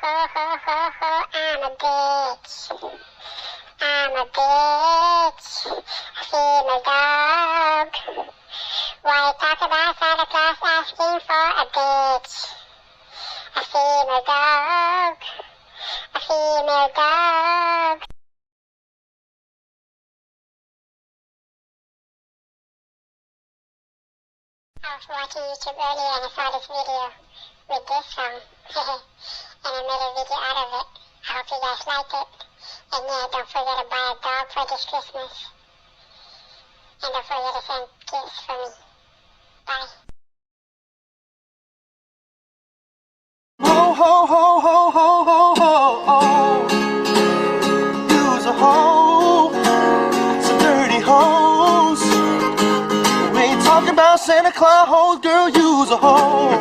I'm a bitch. I'm a bitch. Female dog. Why talk about Santa Claus asking for a bitch? A female dog. A female dog. I was watching YouTube earlier and I saw this video with this song. And I made a video out of it. I hope you guys liked it. And yeah, don't forget to buy a dog for this Christmas. And don't forget to send gifts for me. Bye. Ho, ho, ho, ho, ho, ho, ho, ho. You's a hoe. It's a dirty hose. We ain't talking about Santa Claus, girl, you's a hoe.